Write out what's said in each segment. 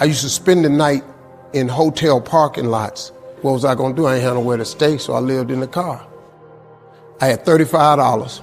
I used to spend the night in hotel parking lots. What was I gonna do? I ain't had nowhere to stay, so I lived in the car. I had $35.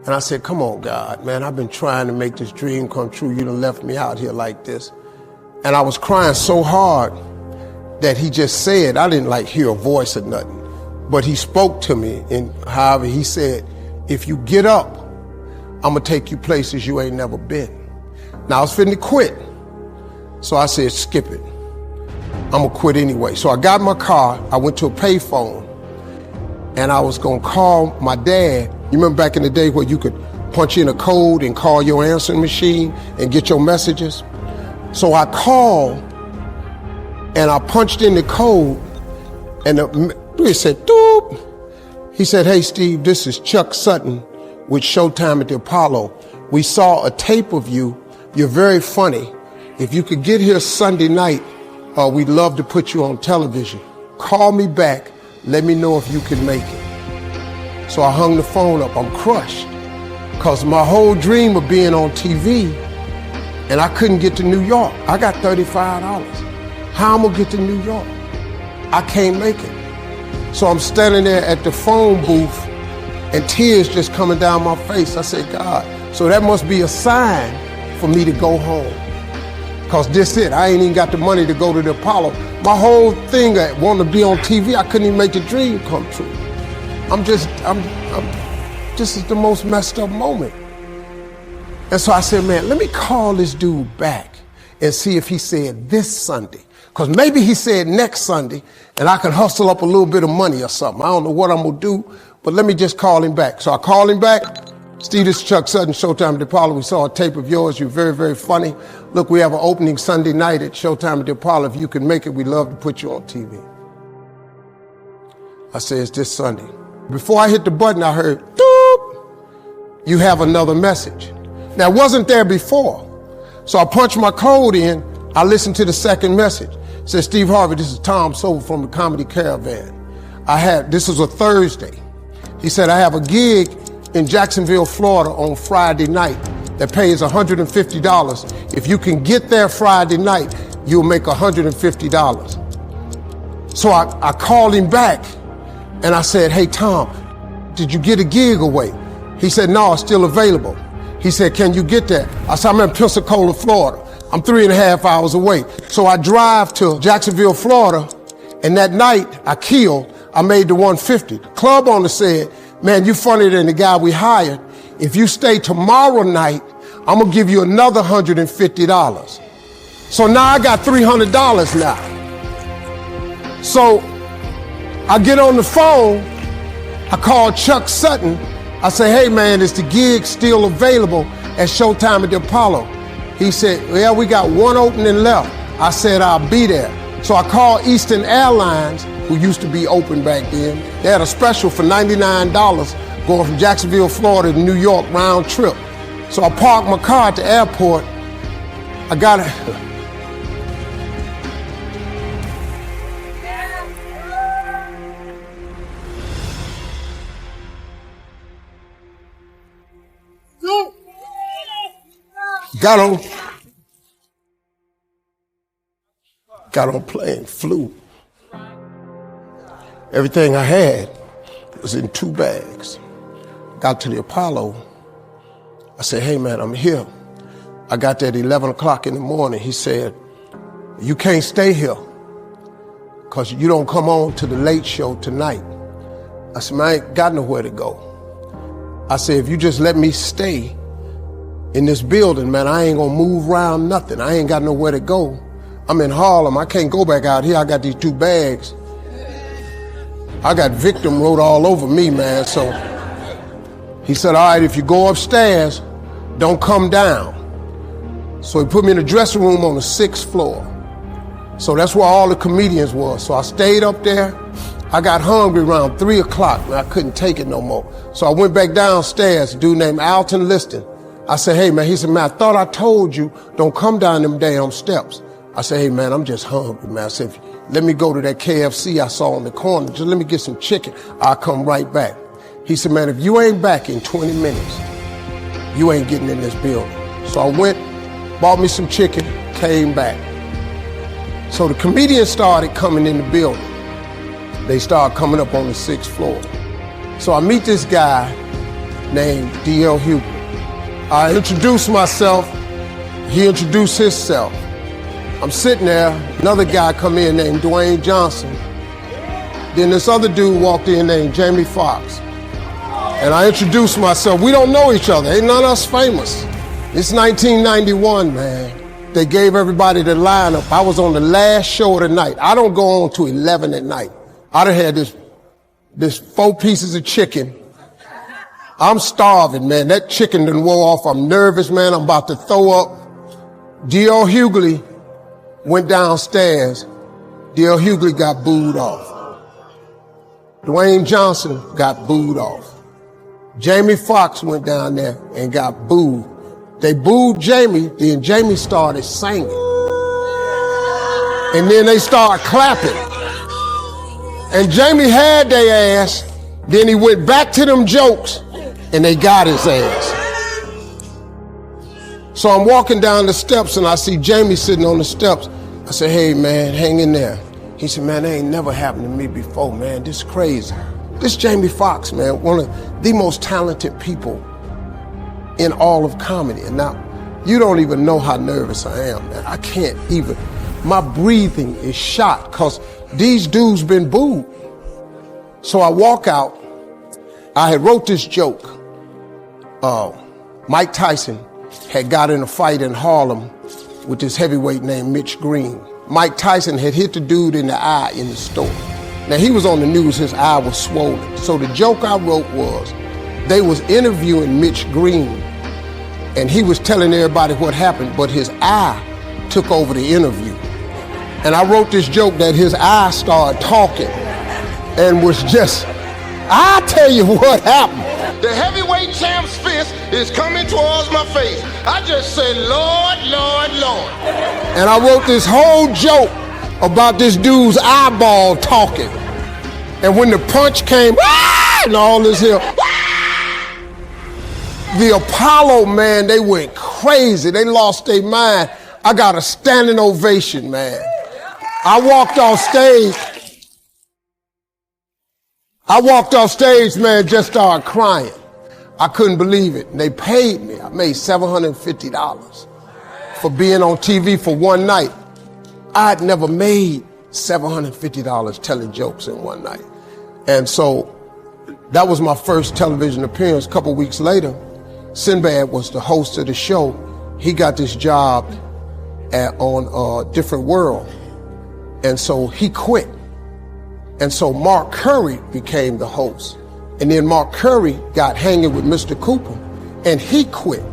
And I said, come on, God, man, I've been trying to make this dream come true. You done left me out here like this. And I was crying so hard that he just said, I didn't like hear a voice or nothing, but he spoke to me. And however, he said, if you get up, I'm gonna take you places you ain't never been. Now I was finna quit. So I said, skip it. I'm gonna quit anyway. So I got in my car, I went to a payphone, and I was gonna call my dad. You remember back in the day where you could punch in a code and call your answering machine and get your messages? So I called and I punched in the code and it said, doop. He said, hey Steve, this is Chuck Sutton with Showtime at the Apollo. We saw a tape of you. You're very funny. If you could get here Sunday night, we'd love to put you on television. Call me back. Let me know if you can make it. So I hung the phone up. I'm crushed because my whole dream of being on TV, and I couldn't get to New York. I got $35. How am I gonna get to New York? I can't make it. So I'm standing there at the phone booth and tears just coming down my face. I said, God, so that must be a sign for me to go home. Because this it, I ain't even got the money to go to the Apollo. My whole thing at wanting to be on TV, I couldn't even make the dream come true. This is the most messed up moment. And so I said, man, let me call this dude back and see if he said this Sunday. Because maybe he said next Sunday and I can hustle up a little bit of money or something. I don't know what I'm gonna do, but let me just call him back. So I called him back. Steve, this is Chuck Sutton, Showtime at the Apollo. We saw a tape of yours. You're very, very funny. Look, we have an opening Sunday night at Showtime at the Apollo. If you can make it, we'd love to put you on TV. I said, it's this Sunday. Before I hit the button, I heard, doop, you have another message. Now, it wasn't there before. So I punched my code in. I listened to the second message. It said, Steve Harvey, this is Tom Sobel from the Comedy Caravan. This was a Thursday. He said, I have a gig in Jacksonville, Florida on Friday night that pays $150. If you can get there Friday night, you'll make $150. So I called him back and I said, hey, Tom, did you get a gig away? He said, no, it's still available. He said, can you get there? I said, I'm in Pensacola, Florida. I'm 3.5 hours away. So I drive to Jacksonville, Florida, and that night I made the 150. The club owner said, man, you funnier than the guy we hired. If you stay tomorrow night, I'm gonna give you another $150. So now I got $300 now. So I get on the phone, I call Chuck Sutton. I say, hey man, is the gig still available at Showtime at the Apollo? He said, yeah, we got one opening left. I said, I'll be there. So I called Eastern Airlines, who used to be open back then. They had a special for $99 going from Jacksonville, Florida to New York round trip. So I parked my car at the airport. I got it. Got on plane, flew. Everything I had was in 2 bags. Got to the Apollo. I said, hey man, I'm here. I got there at 11 o'clock in the morning. He said, you can't stay here because you don't come on to the late show tonight. I said, man, I ain't got nowhere to go. I said, if you just let me stay in this building, man, I ain't gonna move around nothing. I ain't got nowhere to go. I'm in Harlem. I can't go back out here. I got these 2 bags. I got victim wrote all over me, man. So he said, all right, if you go upstairs, don't come down. So he put me in the dressing room on the 6th floor. So that's where all the comedians was. So I stayed up there. I got hungry around 3 o'clock and I couldn't take it no more. So I went back downstairs, a dude named Alton Liston. I said, hey man, he said, man, I thought I told you, don't come down them damn steps. I said, hey man, I'm just hungry, man. I said, let me go to that KFC I saw on the corner. Just let me get some chicken. I'll come right back. He said, man, if you ain't back in 20 minutes, you ain't getting in this building. So I went, bought me some chicken, came back. So the comedians started coming in the building. They started coming up on the 6th floor. So I meet this guy named D.L. Hughley. I introduced myself. He introduced himself. I'm sitting there, another guy come in named Dwayne Johnson. Then this other dude walked in named Jamie Foxx. And I introduced myself. We don't know each other. Ain't none of us famous. It's 1991, man. They gave everybody the lineup. I was on the last show of the night. I don't go on to 11 at night. I done had this 4 pieces of chicken. I'm starving, man. That chicken done wore off. I'm nervous, man. I'm about to throw up. D.L. Hughley went downstairs. D.L. Hughley got booed off. Dwayne Johnson got booed off. Jamie Foxx went down there and got booed. They booed Jamie, then Jamie started singing. And then they started clapping. And Jamie had their ass, then he went back to them jokes, and they got his ass. So I'm walking down the steps and I see Jamie sitting on the steps. I said, hey man, hang in there. He said, man, that ain't never happened to me before, man. This is crazy. This Jamie Foxx, man, one of the most talented people in all of comedy. And now, you don't even know how nervous I am, man. I can't even, my breathing is shot because these dudes been booed. So I walk out. I had wrote this joke. Mike Tyson had got in a fight in Harlem with this heavyweight named Mitch Green. Mike Tyson had hit the dude in the eye in the store. Now he was on the news, his eye was swollen. So the joke I wrote was, they was interviewing Mitch Green and he was telling everybody what happened, but his eye took over the interview. And I wrote this joke that his eye started talking and was just, I tell you what happened. The heavyweight champ's fist is coming towards my face. I just said, Lord, Lord, Lord. And I wrote this whole joke about this dude's eyeball talking. And when the punch came, and all this here, the Apollo, man, they went crazy. They lost their mind. I got a standing ovation, man. I walked off stage, man, just started crying. I couldn't believe it. And they paid me. I made $750 for being on TV for one night. I'd never made $750 telling jokes in one night. And so that was my first television appearance. A couple weeks later, Sinbad was the host of the show. He got this job on Different World. And so he quit. And so Mark Curry became the host. And then Mark Curry got hanging with Mr. Cooper and he quit.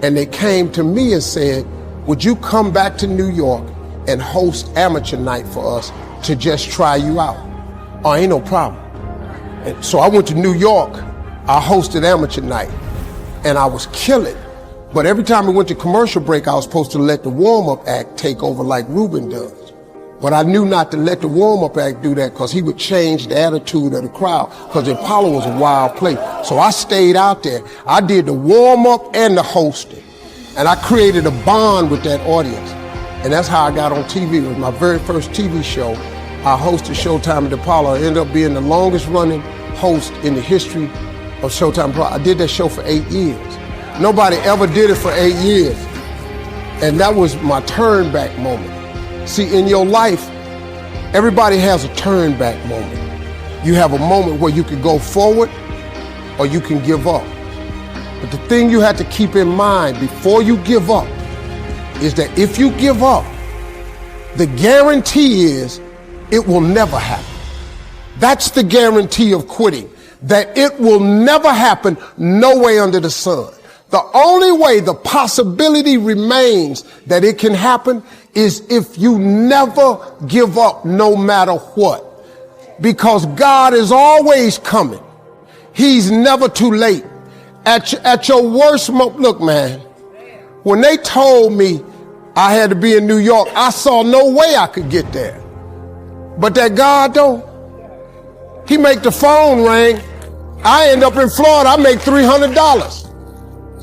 And they came to me and said, would you come back to New York and host amateur night for us to just try you out? Oh, ain't no problem. And so I went to New York. I hosted amateur night and I was killing. But every time we went to commercial break, I was supposed to let the warm-up act take over like Ruben does. But I knew not to let the warm-up act do that because he would change the attitude of the crowd because the Apollo was a wild place. So I stayed out there. I did the warm-up and the hosting. And I created a bond with that audience. And that's how I got on TV. It was my very first TV show. I hosted Showtime at the Apollo. I ended up being the longest running host in the history of Showtime Apollo. I did that show for 8 years. Nobody ever did it for 8 years. And that was my turn back moment. See, in your life, everybody has a turn back moment. You have a moment where you can go forward or you can give up. But the thing you have to keep in mind before you give up is that if you give up, the guarantee is it will never happen. That's the guarantee of quitting, that it will never happen, no way under the sun. The only way the possibility remains that it can happen is if you never give up no matter what. Because God is always coming. He's never too late. At your worst moment, look, man, when they told me I had to be in New York, I saw no way I could get there. But that God don't. He make the phone ring. I end up in Florida, I make $300.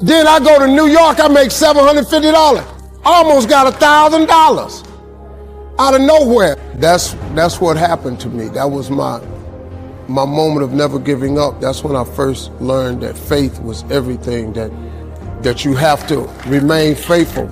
Then I go to New York, I make $750. Almost got $1,000. out of nowhere. That's what happened to me. That was my moment of never giving up. That's when I first learned that faith was everything, that you have to remain faithful.